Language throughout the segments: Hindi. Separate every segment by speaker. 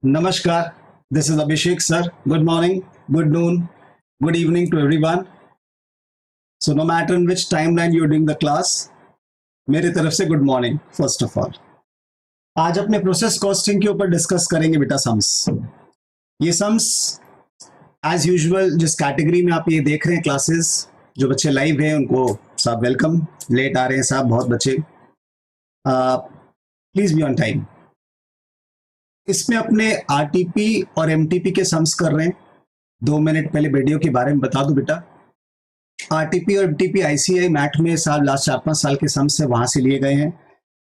Speaker 1: Namaskar, this is Abhishek sir. Good morning, good noon, good evening to everyone. So no matter in which timeline you're doing the class, मेरी तरफ से good morning first of all. आज अपने प्रोसेस कॉस्टिंग के ऊपर डिस्कस करेंगे बेटा सम्स। ये सम्स एज यूजुअल जिस कैटेगरी में आप ये देख रहे हैं क्लासेस, जो बच्चे लाइव हैं उनको साहब वेलकम। लेट आ रहे हैं साहब बहुत बच्चे, प्लीज बी ऑन टाइम। इसमें अपने आरटीपी और एमटीपी के सम्स कर रहे हैं। 2 मिनट पहले वीडियो के बारे में बता दूं बेटा, आरटीपी और एमटीपी आईसीआई मैट में साहब लास्ट 4-5 साल के सम्स से वहां से लिए गए हैं।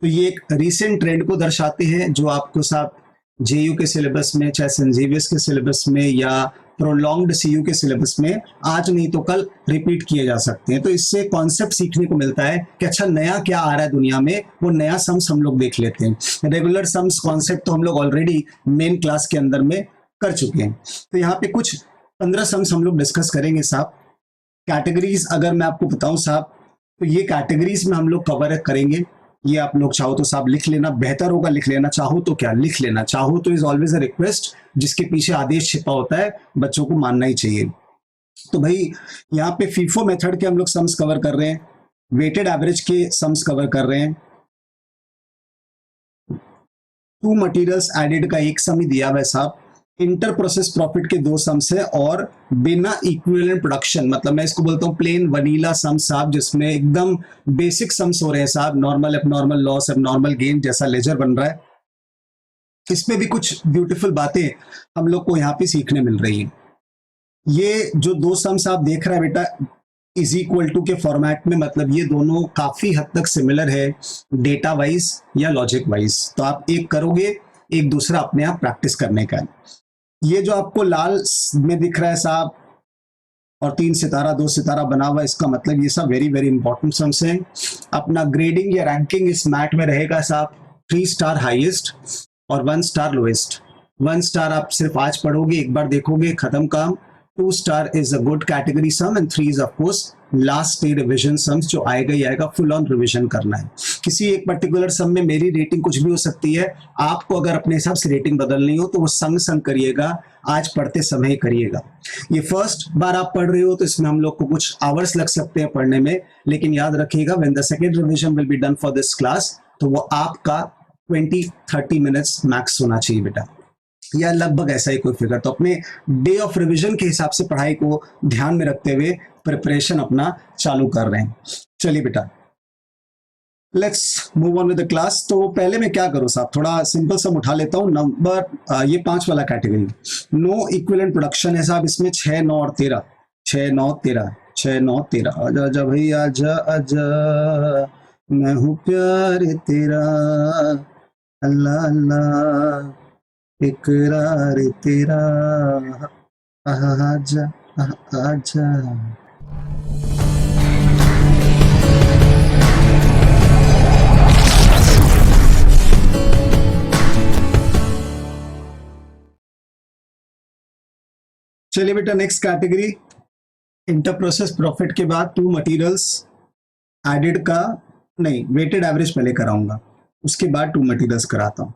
Speaker 1: तो ये एक रीसेंट ट्रेंड को दर्शाते हैं जो आपको साहब जेयू के सिलेबस में, चाहे सेंजीवियस के सिलेबस में या प्रोलॉन्ग्ड सीयू के सिलेबस में आज नहीं तो कल रिपीट किए जा सकते हैं। तो इससे कॉन्सेप्ट सीखने को मिलता है कि अच्छा नया क्या आ रहा है दुनिया में, वो नया सम्स हम लोग देख लेते हैं। रेगुलर सम्स कॉन्सेप्ट तो हम लोग ऑलरेडी मेन क्लास के अंदर में कर चुके हैं। तो यहाँ पे कुछ 15 सम्स हम लोग डिस्कस करेंगे साहब। कैटेगरीज अगर मैं आपको बताऊं साहब, तो ये कैटेगरीज में हम लोग कवर करेंगे। ये आप लोग चाहो तो साहब लिख लेना, बेहतर होगा लिख लेना, चाहो तो क्या लिख लेना, चाहो तो इज ऑलवेज अ रिक्वेस्ट, जिसके पीछे आदेश छिपा होता है बच्चों को मानना ही चाहिए। तो भाई यहाँ पे फीफो मेथड के हम लोग सम्स कवर कर रहे हैं, वेटेड एवरेज के सम्स कवर कर रहे हैं, टू मटेरियल्स एडेड का एक सम ही दिया हुआ है साहब, इंटर प्रोसेस प्रॉफिट के 2 सम्स है, और बिना इक्विवेलेंट प्रोडक्शन, मतलब मैं इसको बोलता हूँ प्लेन वनीला सम साहब, जिसमें एकदम बेसिक सम्स हो रहे हैं साहब, normal abnormal loss abnormal gain जैसा लेजर बन रहा है। इसमें भी कुछ ब्यूटीफुल बातें हम लोग को यहाँ पे सीखने मिल रही है। ये जो 2 सम्स आप देख रहे हैं बेटा इज इक्वल टू के फॉर्मेट में, मतलब ये दोनों काफी हद तक सिमिलर है डेटा वाइज या लॉजिक वाइज। तो आप एक करोगे, एक दूसरा अपने आप प्रैक्टिस करने का है। ये जो आपको लाल में दिख रहा है साहब और 3 सितारा 2 सितारा बना हुआ, इसका मतलब ये सब वेरी वेरी इंपॉर्टेंट सम्स हैं। अपना ग्रेडिंग या रैंकिंग इस मैट में रहेगा साहब 3 स्टार हाईएस्ट और 1 स्टार लोएस्ट। 1 स्टार आप सिर्फ आज पढ़ोगे, एक बार देखोगे, खत्म काम। 2 star is a good category sum and 3 is of course last day revision sums, जो आएगा ही आएगा, फुल ऑन रिविजन करना है। किसी एक पर्टिकुलर सम में मेरी रेटिंग कुछ भी हो सकती है, आपको अगर अपने हिसाब से रेटिंग बदलनी हो तो वो संग संग करिएगा, आज पढ़ते समय ही करिएगा। ये फर्स्ट बार आप पढ़ रहे हो तो इसमें हम लोग को कुछ आवर्स लग सकते हैं पढ़ने में, लेकिन याद रखिएगा when the second revision will be done for this class, तो वो आपका 20-30 मिनट्स मैक्स होना चाहिए बेटा, या लगभग ऐसा ही कोई फिगर। तो अपने डे ऑफ रिवीजन के हिसाब से पढ़ाई को ध्यान में रखते हुए प्रिपरेशन अपना चालू कर रहे हैं। चलिए बेटा let's move on with the class. तो पहले मैं क्या करूं साहब, थोड़ा सिंपल सम उठा लेता हूं। नंबर ये 5 वाला कैटेगरी, नो इक्विवेलेंट प्रोडक्शन है साहब, इसमें 6, 9 और 13, 6, 9, 13, 6, 9, 13। आजा आजा भाई आजा आजा, मैं हूँ प्यार तेरा, अल्लाह अल्लाह इकरार तेरा, आजा आजा। चलिए बेटा next category, inter process profit के बाद 2 मटेरियल्स एडेड का, नहीं वेटेड एवरेज पहले कराऊंगा, उसके बाद 2 मटेरियल्स कराता हूं।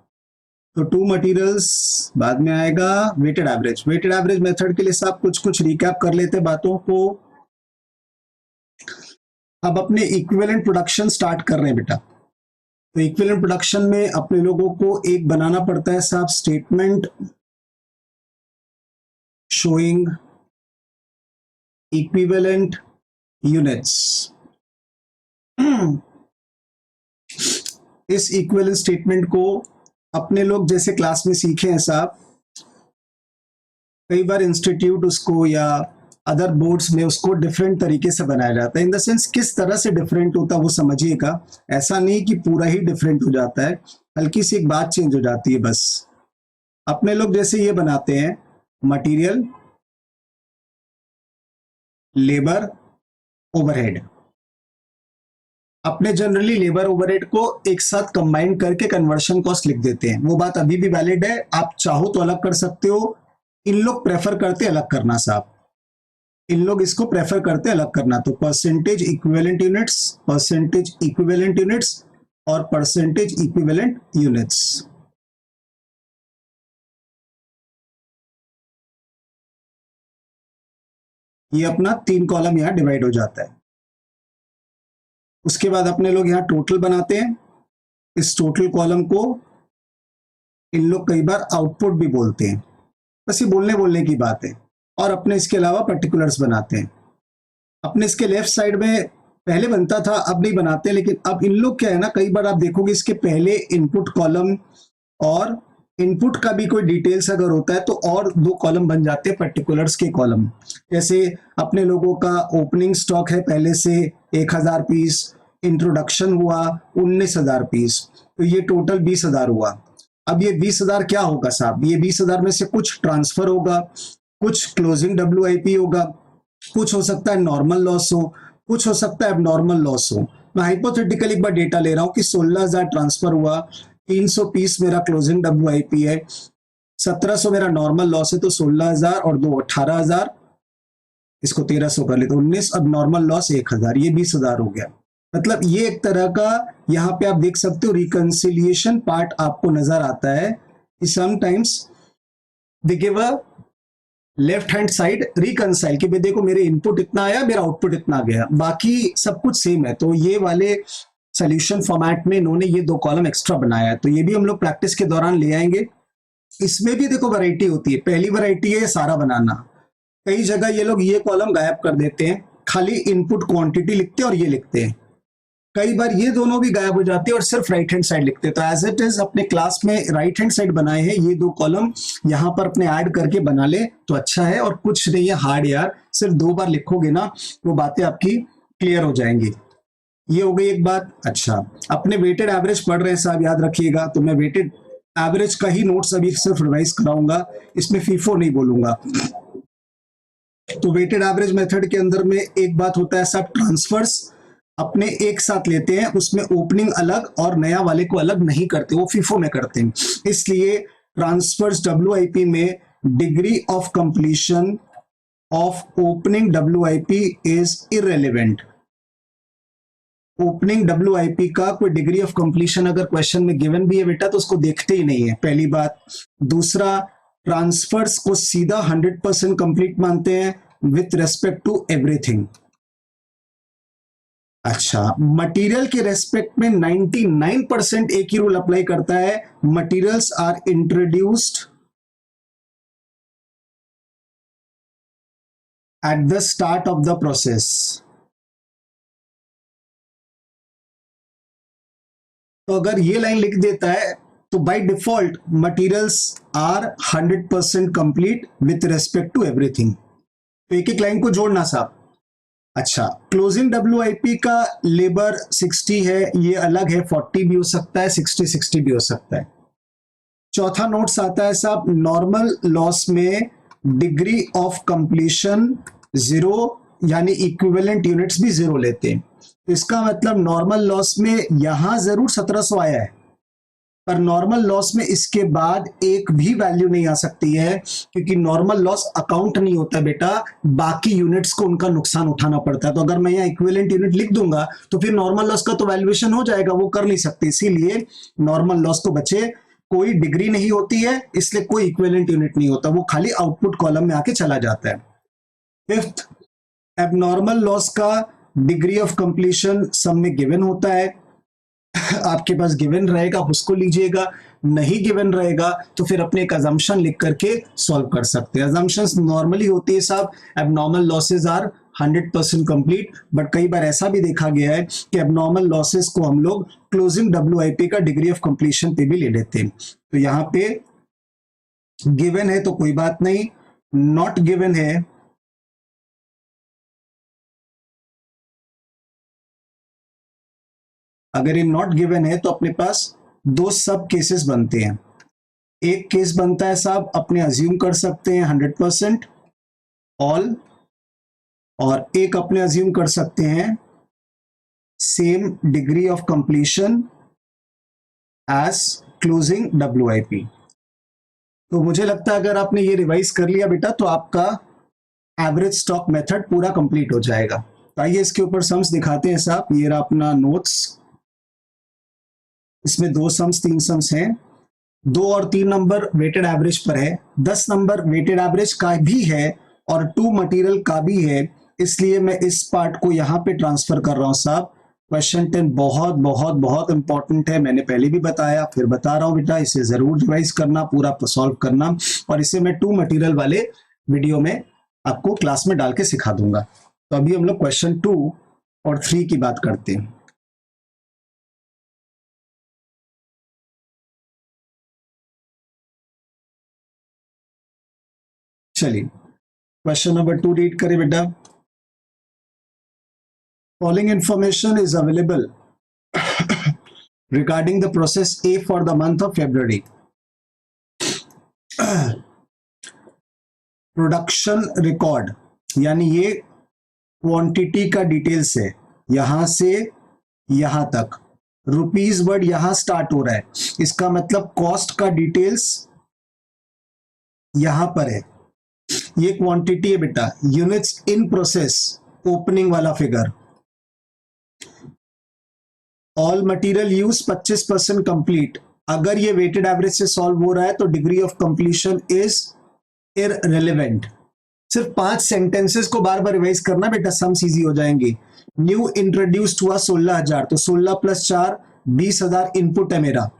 Speaker 1: तो 2 मटेरियल्स बाद में आएगा, weighted average. Weighted average method के लिए साहब कुछ रिकैप कर लेते बातों को। अब अपने इक्विवेलेंट प्रोडक्शन स्टार्ट कर रहे हैं बेटा। तो इक्विवेलेंट प्रोडक्शन में अपने लोगों को एक बनाना पड़ता है साहब, स्टेटमेंट शोइंग इक्विवेलेंट यूनिट्स। इस इक्विवेलेंट स्टेटमेंट को अपने लोग जैसे क्लास में सीखे हैं साहब, कई बार इंस्टीट्यूट उसको या अदर बोर्ड्स में उसको डिफरेंट तरीके से बनाया जाता है। इन द सेंस किस तरह से डिफरेंट होता है वो समझिएगा, ऐसा नहीं कि पूरा ही डिफरेंट हो जाता है, हल्की सी एक बात चेंज हो जाती है बस। अपने लोग जैसे ये बनाते हैं मटेरियल, लेबर, ओवरहेड। अपने जनरली लेबर ओवरहेड को एक साथ कंबाइन करके कन्वर्शन कॉस्ट लिख देते हैं, वो बात अभी भी वैलिड है, आप चाहो तो अलग कर सकते हो। इन लोग प्रेफर करते अलग करना साहब, इन लोग इसको प्रेफर करते अलग करना। तो percentage equivalent units, percentage equivalent units और परसेंटेज इक्विवेलेंट यूनिट्स। ये अपना 3 कॉलम यहाँ डिवाइड हो जाता है। उसके बाद अपने लोग यहाँ टोटल बनाते हैं। इस टोटल कॉलम को इन लोग कई बार आउटपुट भी बोलते हैं, बस ये बोलने की बात है। और अपने इसके अलावा पर्टिकुलर्स बनाते हैं। अपने इसके लेफ्ट साइड में पहले बनता था, अब नहीं बनाते, लेकिन अब इन लोग क्या है ना, कई बार आप देखोगे इसके पहले इनपुट कॉलम और इनपुट का भी कोई डिटेल्स अगर होता है तो और 2 कॉलम बन जाते हैं पर्टिकुलर्स के कॉलम। जैसे अपने लोगों का ओपनिंग स्टॉक है पहले से 1000 पीस, इंट्रोडक्शन हुआ 19,000 पीस, तो ये टोटल 20,000 हुआ। अब ये 20,000 क्या होगा साहब, ये 20,000 में से कुछ ट्रांसफर होगा, कुछ क्लोजिंग WIP होगा, कुछ हो सकता है नॉर्मल लॉस हो, कुछ हो सकता है एबनॉर्मल लॉस हो। मैं हाइपोथेटिकल एक बार डेटा ले रहा हूं कि 16,000 ट्रांसफर हुआ, 300 पीस मेरा क्लोजिंग WIP है, 1700 मेरा नॉर्मल लॉस है, तो 16,000 और 2 18,000, इसको 1300 कर ले तो 19, अब नॉर्मल लॉस 1,000, ये 20,000 हो गया। मतलब ये एक तरह का यहाँ पे आप देख सकते हो रिकंसिलिएशन पार्ट आपको नजर आता है कि sometimes they give a left hand side reconcile कि भाई देखो मेरे इनपुट इतना आया, मेरा आउटपुट इतना गया, बाकी सब कुछ सेम है। तो ये वाले सोल्यूशन फॉर्मेट में इन्होंने ये 2 कॉलम एक्स्ट्रा बनाया है, तो ये भी हम लोग प्रैक्टिस के दौरान ले आएंगे। इसमें भी देखो वैरायटी होती है। पहली वैरायटी है सारा बनाना। कई जगह ये लोग ये कॉलम गायब कर देते हैं, खाली इनपुट क्वांटिटी लिखते हैं और ये लिखते हैं। कई बार ये दोनों भी गायब हो जाती है और सिर्फ राइट हैंड साइड लिखते हैं। तो एज इट इज अपने क्लास में राइट हैंड साइड बनाए हैं, ये 2 कॉलम यहाँ पर अपने ऐड करके बना ले तो अच्छा है। और कुछ नहीं है हार्ड यार, सिर्फ 2 बार लिखोगे ना वो बातें आपकी क्लियर हो जाएंगी। ये हो गई एक बात। अच्छा, अपने वेटेड एवरेज पढ़ रहे हैं साहब, याद रखिएगा। तो मैं वेटेड एवरेज का ही नोट्स अभी सिर्फ रिवाइज कराऊंगा, इसमें फीफो नहीं बोलूंगा। तो वेटेड एवरेज मेथड के अंदर में एक बात होता है सब ट्रांसफर्स अपने एक साथ लेते हैं, उसमें ओपनिंग अलग और नया वाले को अलग नहीं करते, वो फीफो में करते हैं। इसलिए ट्रांसफर्स WIP में degree of completion of opening WIP is irrelevant. Opening WIP का कोई डिग्री ऑफ कंप्लीशन अगर क्वेश्चन में गिवन भी है बेटा तो उसको देखते ही नहीं है, पहली बात। दूसरा, ट्रांसफर्स को सीधा 100% कंप्लीट मानते हैं विथ रेस्पेक्ट टू एवरीथिंग। अच्छा, मटेरियल के रेस्पेक्ट में 99% एक ही रूल अप्लाई करता है, materials are introduced at the start of the process. तो अगर ये लाइन लिख देता है तो by default materials are 100% complete with respect to everything. तो एक एक लाइन को जोड़ना साहब। अच्छा, क्लोजिंग WIP का लेबर 60 है, ये अलग है, 40 भी हो सकता है, 60 भी हो सकता है। चौथा नोट्स आता है साहब, नॉर्मल लॉस में डिग्री ऑफ कंप्लीशन 0 यानी इक्विवेलेंट यूनिट्स भी 0 लेते हैं। तो इसका मतलब नॉर्मल लॉस में यहां जरूर 1700 आया है, पर नॉर्मल लॉस में इसके बाद एक भी वैल्यू नहीं आ सकती है, क्योंकि नॉर्मल लॉस अकाउंट नहीं होता बेटा, बाकी यूनिट्स को उनका नुकसान उठाना पड़ता है। तो अगर मैं यहाँ इक्विवेलेंट यूनिट लिख दूंगा तो फिर नॉर्मल लॉस का तो वैल्यूएशन हो जाएगा, वो कर नहीं सकते। इसीलिए नॉर्मल लॉस को बचे, कोई डिग्री नहीं होती है, इसलिए कोई इक्विवेलेंट यूनिट नहीं होता, वो खाली आउटपुट कॉलम में आके चला जाता है। फिफ्थ, एबनॉर्मल लॉस का डिग्री ऑफ कंप्लीशन सब में गिवन होता है। आपके पास गिवन रहेगा आप उसको लीजिएगा, नहीं गिवन रहेगा तो फिर अपने एक अजम्पशन लिख करके सॉल्व कर सकते हैं। अजम्पशंस नॉर्मली होती है साहब, abnormal losses are 100% complete, but कई बार ऐसा भी देखा गया है कि एबनॉर्मल लॉसेस को हम लोग क्लोजिंग WIP का डिग्री ऑफ कंप्लीशन पे भी ले लेते हैं। तो यहाँ पे गिवन है तो कोई बात नहीं, नॉट गिवन है अगर ये नॉट गिवन है तो अपने पास 2 सब केसेस बनते हैं। एक केस बनता है साहब अपने अज्यूम कर सकते हैं 100% ऑल, और एक अपने अज्यूम कर सकते हैं same degree of completion as closing WIP। तो मुझे लगता है अगर आपने ये रिवाइज कर लिया बेटा तो आपका एवरेज स्टॉक मेथड पूरा कंप्लीट हो जाएगा। तो आइए इसके ऊपर सम्स दिखाते हैं साहब। ये रहा अपना नोट्स, इसमें 2 सम्स 3 सम्स हैं। 2 और 3 नंबर वेटेड एवरेज पर है, 10 नंबर वेटेड एवरेज का भी है और टू मटेरियल का भी है, इसलिए मैं इस पार्ट को यहाँ पे ट्रांसफर कर रहा हूँ साहब। क्वेश्चन 10 बहुत बहुत बहुत इंपॉर्टेंट है, मैंने पहले भी बताया फिर बता रहा हूँ बेटा, इसे जरूर रिवाइज करना, पूरा सॉल्व करना, और इसे मैं टू मटेरियल वाले वीडियो में आपको क्लास में डाल के सिखा दूंगा। तो अभी हम लोग क्वेश्चन 2 और 3 की बात करते हैं। चलिए क्वेश्चन नंबर 2 रीड करें बेटा। Following information is available regarding the process A for the month of February. Production record, यानी ये क्वांटिटी का डिटेल्स है, यहां से यहां तक रुपीज वर्ड यहां स्टार्ट हो रहा है, इसका मतलब कॉस्ट का डिटेल्स यहां पर है। ये क्वांटिटी है बेटा, यूनिट्स इन प्रोसेस ओपनिंग वाला figure. All material use 25% complete. अगर ये वेटेड एवरेज से सॉल्व हो रहा है तो degree of completion is irrelevant. सिर्फ 5 सेंटेंसेस को बार बार रिवाइज करना बेटा, सम्स इजी हो जाएंगे। न्यू इंट्रोड्यूस्ड हुआ 16,000, तो 16 + 4 20,000 इनपुट है मेरा,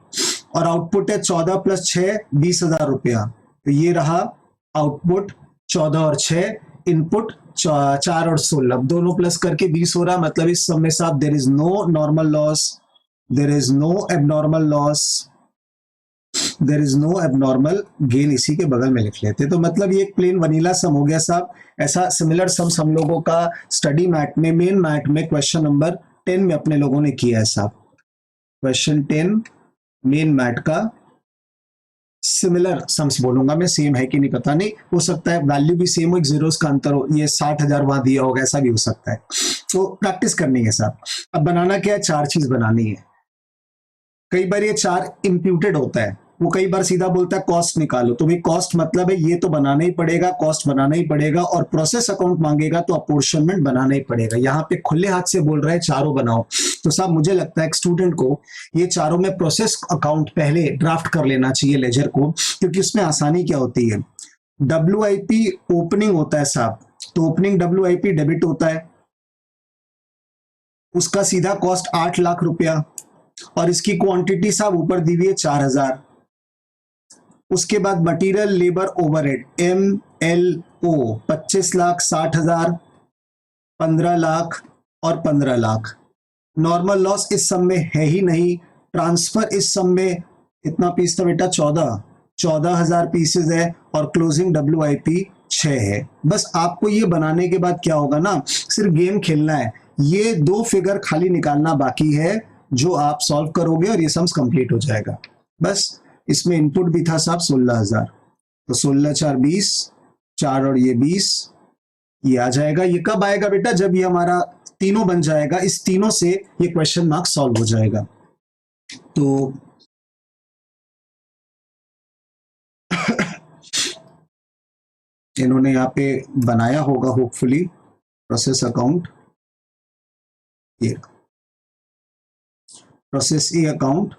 Speaker 1: और आउटपुट है 14 + 6 20,000 रुपया। तो ये रहा आउटपुट 14 और 6, इनपुट 4 और 16, दोनों प्लस करके 20 हो रहा, मतलब इस सब में साहब there is no normal loss, there is no abnormal loss, there is no abnormal gain, इसी के बगल में लिख लेते। तो मतलब ये एक प्लेन वनीला सम हो गया साहब। ऐसा सिमिलर सम्स हम लोगों का स्टडी मैट में, मेन मैट में क्वेश्चन नंबर 10 में अपने लोगों ने किया है साहब। क्वेश्चन 10 मेन मैट का सिमिलर सम्स बोलूंगा मैं, सेम है कि नहीं पता नहीं, हो सकता है वैल्यू भी सेम हो, एक जीरोस का अंतर हो, ये 60,000 वहां दिया होगा, ऐसा भी हो सकता है। तो प्रैक्टिस करनी है साहब। अब बनाना क्या है, 4 चीज बनानी है। कई बार ये 4 इंप्यूटेड होता है, वो कई बार सीधा बोलता है कॉस्ट निकालो, तो भाई कॉस्ट मतलब है ये तो बनाना ही पड़ेगा, कॉस्ट बनाना ही पड़ेगा, और प्रोसेस अकाउंट मांगेगा तो अपोर्शनमेंट बनाना ही पड़ेगा। यहाँ पे खुले हाथ से बोल रहा है चारों बनाओ, तो साहब मुझे लगता है एक स्टूडेंट को ये चारों में प्रोसेस अकाउंट पहले ड्राफ्ट कर लेना चाहिए लेजर को, क्योंकि उसमें आसानी क्या होती है, WIP ओपनिंग होता है साहब, तो ओपनिंग WIP डेबिट होता है, उसका सीधा कॉस्ट 8 लाख रुपया, और इसकी क्वांटिटी साहब ऊपर दी हुई है 4,000। उसके बाद material labour overhead MLO 25 lakh, 60,000, 15 lakh और 15 लाख। नॉर्मल लॉस इस सब में है ही नहीं, ट्रांसफर इस सब में इतना पीस था बेटा 14,000 पीसेज है, और क्लोजिंग WIP 6 है। बस आपको ये बनाने के बाद क्या होगा ना, सिर्फ गेम खेलना है, ये 2 फिगर खाली निकालना बाकी है जो आप सॉल्व करोगे और ये सम्स कंप्लीट हो जाएगा। बस इसमें इनपुट भी था साहब 16,000, तो 16 4 20, 4 और ये 20, ये आ जाएगा। ये कब आएगा बेटा, जब ये हमारा तीनों बन जाएगा, इस तीनों से ये क्वेश्चन मार्क सॉल्व हो जाएगा। तो इन्होंने यहाँ पे बनाया होगा होपफुली प्रोसेस अकाउंट, ये process a account,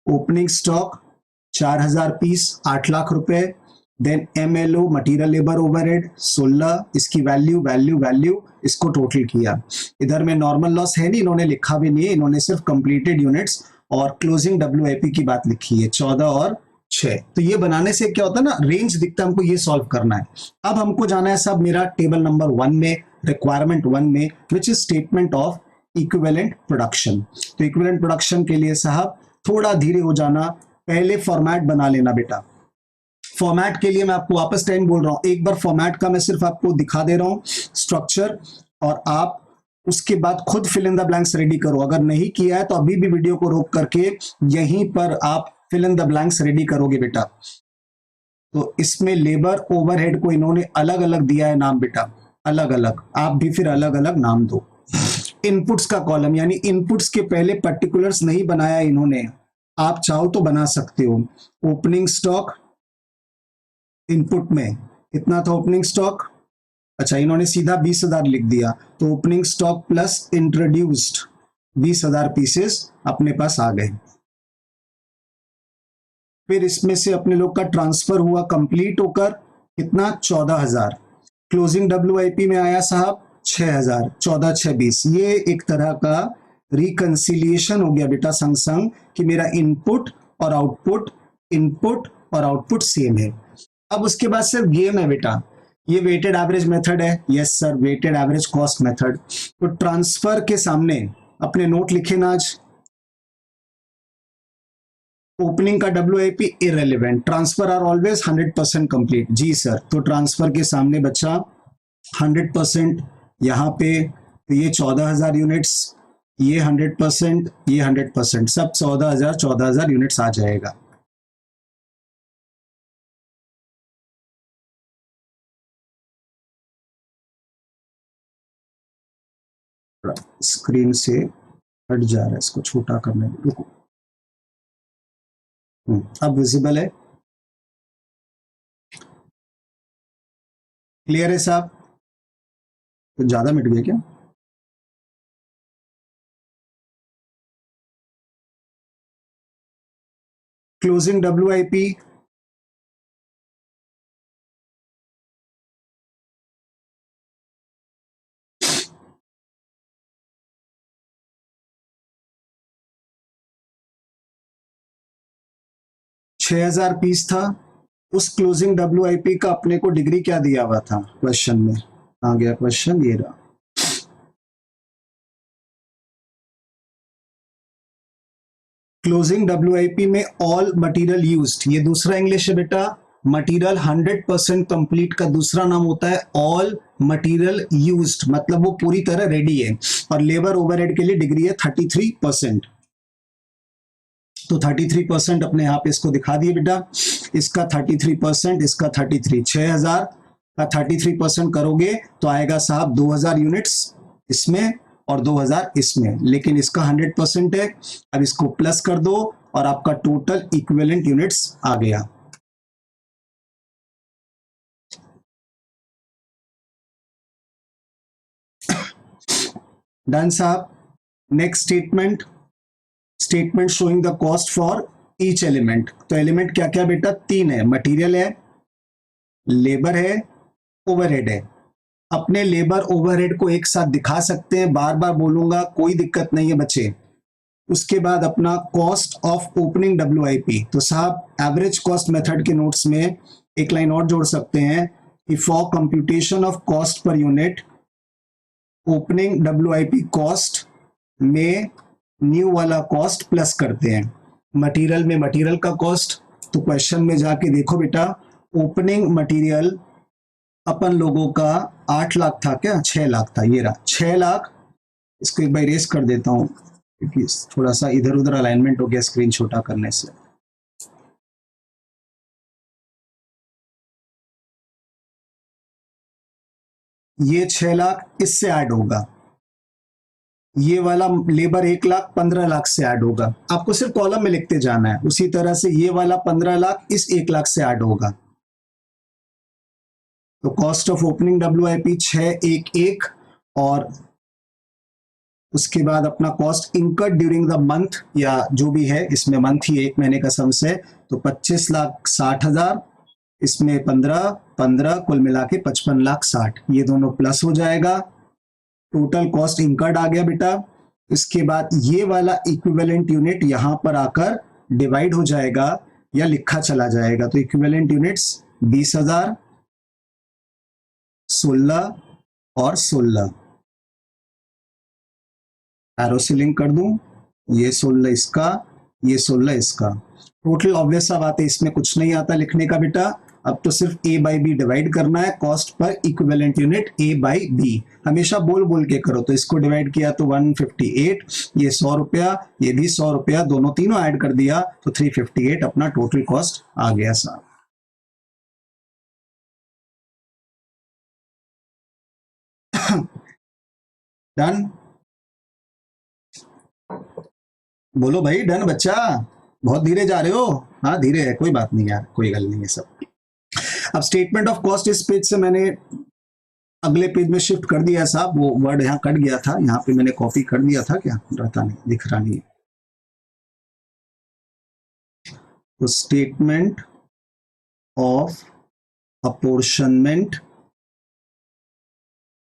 Speaker 1: opening stock 4,000 piece 8 lakh रुपए, then MLO material labour overhead 16, इसकी वैल्यू वैल्यू वैल्यू, इसको टोटल किया। इधर में नॉर्मल लॉस है नहीं, इन्होंने लिखा भी नहीं है, इन्होंने सिर्फ कंप्लीटेड यूनिट्स और क्लोजिंग WIP की बात लिखी है 14 और 6। तो ये बनाने से क्या होता है ना, रेंज दिखता है, हमको ये सॉल्व करना है। अब हमको जाना है साहब मेरा टेबल नंबर 1 में, रिक्वायरमेंट 1 में, which is statement of equivalent production. तो इक्विवेलेंट प्रोडक्शन के लिए साहब थोड़ा धीरे हो जाना, पहले फॉर्मेट बना लेना बेटा। फॉर्मेट के लिए मैं आपको वापस टाइम बोल रहा हूं, एक बार फॉर्मेट का मैं सिर्फ आपको दिखा दे रहा हूं स्ट्रक्चर, और आप उसके बाद खुद fill in the blanks ready करो। अगर नहीं किया है तो अभी भी वीडियो को रोक करके यहीं पर आप fill in the blanks ready करोगे बेटा। तो इसमें लेबर ओवरहेड को इन्होंने अलग अलग दिया है नाम बेटा, अलग अलग, आप भी फिर अलग अलग नाम दो। इनपुट्स का कॉलम, यानी इनपुट्स के पहले पर्टिकुलर्स नहीं बनाया इन्होंने, आप चाहो तो बना सकते हो। ओपनिंग स्टॉक इनपुट में इतना था ओपनिंग स्टॉक, अच्छा इन्होंने सीधा 20,000 लिख दिया, तो opening stock plus introduced 20,000 pieces अपने पास आ गए। फिर इसमें से अपने लोग का ट्रांसफर हुआ कंप्लीट होकर कितना 14,000। क्लोजिंग WIP में आया साहब 6,000, 14 6 20। ये एक तरह का रिकंसिलिएशन हो गया बेटा संग संग कि मेरा इनपुट और आउटपुट सेम है। अब उसके बाद सिर्फ गेम है बेटा, ये वेटेड एवरेज मेथड है। Yes sir, weighted average cost method. तो ट्रांसफर के सामने अपने नोट लिखे ना आज, ओपनिंग का WIP irrelevant, transfer are always 100% complete. जी सर, तो ट्रांसफर के सामने बच्चा 100% यहाँ पे, तो ये 14,000 यूनिट्स, ये 100%, ये 100%, सब 14,000 यूनिट्स आ जाएगा। स्क्रीन से हट जा रहा है, इसको छोटा करने में रुको। अब विजिबल है, क्लियर है साहब? तो ज्यादा मिट गया क्या? क्लोजिंग WIP 6,000 पीस था। उस क्लोजिंग WIP का अपने को डिग्री क्या दिया हुआ था क्वेश्चन में? आ गया क्वेश्चन, ये रहा। क्लोजिंग WIP में ऑल मटेरियल यूज्ड, ये दूसरा इंग्लिश है बेटा। मटेरियल 100% कंप्लीट का दूसरा नाम होता है ऑल मटेरियल यूज्ड, मतलब वो पूरी तरह रेडी है। और लेबर ओवरहेड के लिए डिग्री है 33%। तो 33% अपने यहाँ पे इसको दिखा दिए बेटा। इसका 33%, इसका 33, 6,000 का 33% करोगे तो आएगा साहब 2,000 यूनिट्स इसमें और 2,000 इसमें, लेकिन इसका 100% है। अब इसको प्लस कर दो और आपका टोटल इक्विवेलेंट यूनिट्स आ गया। डन साहब। Next statement, statement showing the cost for each element. तो एलिमेंट क्या क्या बेटा? 3 है, मटेरियल है, लेबर है, ओवरहेड है। अपने लेबर ओवरहेड को एक साथ दिखा सकते हैं, बार बार बोलूंगा, कोई दिक्कत नहीं है बच्चे। उसके बाद अपना कॉस्ट ऑफ ओपनिंग WIP, तो साहब एवरेज कॉस्ट मेथड के नोट्स में एक लाइन और जोड़ सकते हैं कि for computation of cost per unit opening WIP cost में न्यू वाला कॉस्ट प्लस करते हैं। मटेरियल में मटेरियल का कॉस्ट, तो क्वेश्चन में जाके देखो बेटा, ओपनिंग मटेरियल अपन लोगों का 8 लाख था क्या? 6 लाख था, ये रहा 6 लाख। इसको एक बार इरेज कर देता हूं क्योंकि थोड़ा सा इधर उधर अलाइनमेंट हो गया स्क्रीन छोटा करने से। ये 6 लाख इससे ऐड होगा, ये वाला लेबर 1 लाख 15 लाख से ऐड होगा। आपको सिर्फ कॉलम में लिखते जाना है। उसी तरह से ये वाला 15 लाख इस 1 लाख से ऐड होगा। तो कॉस्ट ऑफ ओपनिंग WIP 611, और उसके बाद अपना cost incurred during the month, या जो भी है, इसमें मंथ ही 1 महीने का सम्स है, तो 25,60,000, इसमें 15 कुल मिला के 55,60,000, ये दोनों प्लस हो जाएगा। टोटल कॉस्ट इनकर्ड आ गया बेटा। इसके बाद ये वाला इक्विवेलेंट यूनिट यहां पर आकर डिवाइड हो जाएगा या लिखा चला जाएगा। तो इक्विवेलेंट यूनिट्स 20,000, 16 और 16, एरो से लिंक कर दूं, ये 16 इसका, ये 16 इसका। टोटल ऑब्वियस सा बात है, इसमें कुछ नहीं आता लिखने का बेटा। अब तो सिर्फ A बाई बी डिवाइड करना है, कॉस्ट पर equivalent unit A by B. हमेशा बोल बोल के करो। तो इसको डिवाइड किया तो 158, ये 100 रुपया, ये भी 100 रुपया, दोनों तीनों ऐड कर दिया तो 358 अपना टोटल कॉस्ट आ गया साहब। डन? बोलो भाई डन बच्चा, बहुत धीरे जा रहे हो। हाँ धीरे है, कोई बात नहीं यार, कोई गल नहीं है सब। अब स्टेटमेंट ऑफ कॉस्ट इस पेज से मैंने अगले पेज में शिफ्ट कर दिया साहब, वो वर्ड यहाँ कट गया था, यहाँ पे मैंने कॉपी कर दिया था, क्या रहता नहीं, दिख रहा नहीं। तो statement of apportionment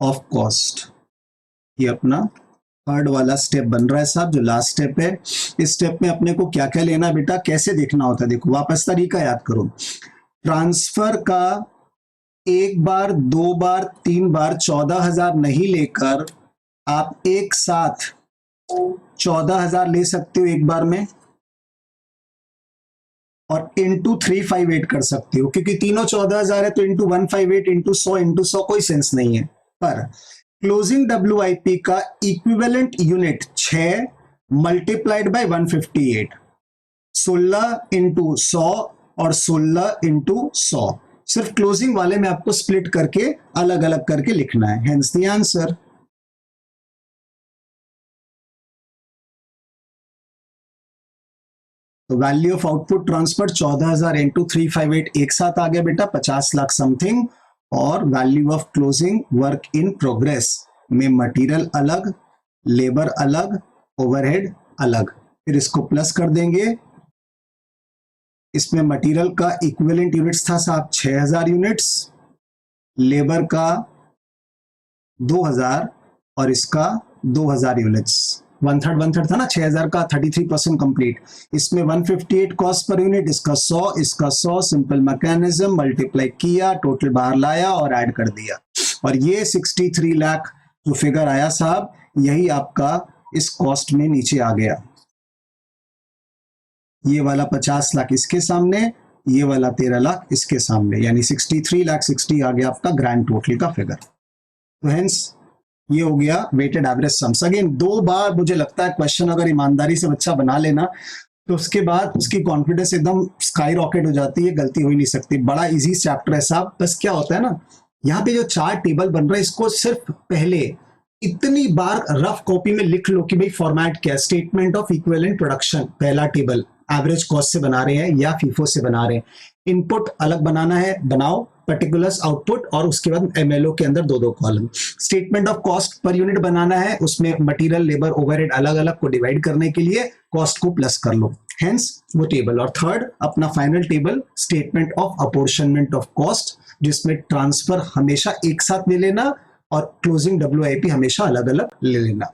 Speaker 1: of cost. ये अपना थर्ड वाला स्टेप बन रहा है साहब, जो लास्ट स्टेप है। इस स्टेप में अपने को क्या क्या लेना है बेटा, कैसे देखना होता है, देखो वापस तरीका याद करो। ट्रांसफर का एक बार, दो बार, तीन बार 14,000 नहीं लेकर आप एक साथ 14,000 ले सकते हो एक बार में, और इंटू 358 कर सकते हो, क्योंकि तीनों 14,000 है तो इंटू 158 इंटू 100 कोई सेंस नहीं है। पर क्लोजिंग WIP का equivalent unit 6 multiplied by 158, 16 into 100 और 16 इंटू 100। सिर्फ क्लोजिंग वाले में आपको स्प्लिट करके अलग अलग करके लिखना है, हेंस द आंसर। तो value of output transfer 14,000 into 358 एक साथ आ गया बेटा 50 लाख समथिंग, और value of closing work in progress में मटेरियल अलग, लेबर अलग, ओवरहेड अलग, फिर इसको प्लस कर देंगे। इसमें मटेरियल का इक्विवेलेंट यूनिट्स था साहब 6,000 यूनिट्स, लेबर का 2,000 और इसका 2,000 यूनिट्स, वन थर्ड था ना 6,000 का, 33% कंप्लीट। इसमें 158 कॉस्ट पर यूनिट, इसका 100, इसका 100, सिंपल मैकेनिज्म, मल्टीप्लाई किया, टोटल बाहर लाया और ऐड कर दिया, और ये 63 लाख जो फिगर आया साहब, यही आपका इस कॉस्ट में नीचे आ गया। ये वाला 50 लाख इसके सामने, ये वाला 13 लाख इसके सामने, यानी 63 लाख 60 आ गया आपका ग्रैंड टोटल का फिगर। तो हेंस ये हो गया वेटेड एवरेज सम्स। अगेन दो बार मुझे लगता है क्वेश्चन अगर ईमानदारी से बच्चा बना लेना तो उसके बाद उसकी कॉन्फिडेंस एकदम स्काई रॉकेट हो जाती है, गलती हो ही नहीं सकती। बड़ा इजी चैप्टर है साहब। बस क्या होता है ना, यहाँ पे जो चार टेबल बन रहा है इसको सिर्फ पहले इतनी बार रफ कॉपी में लिख लो कि भाई फॉर्मेट क्या है। स्टेटमेंट ऑफ इक्विवेलेंट प्रोडक्शन पहला टेबल एवरेज कॉस्ट से बना रहे हैं या फीफो से बना रहे हैं, इनपुट अलग बनाना है बनाओ, पर्टिकुलर्स आउटपुट, और उसके बाद एमएलओ के अंदर दो दो column. Statement of cost per unit बनाना है, उसमें मटेरियल लेबर ओवरहेड अलग अलग को डिवाइड करने के लिए कॉस्ट को प्लस कर लो, हेंस वो टेबल। और थर्ड अपना final table statement of apportionment of cost, जिसमें ट्रांसफर हमेशा एक साथ ले लेना और क्लोजिंग WIP हमेशा अलग अलग ले लेना।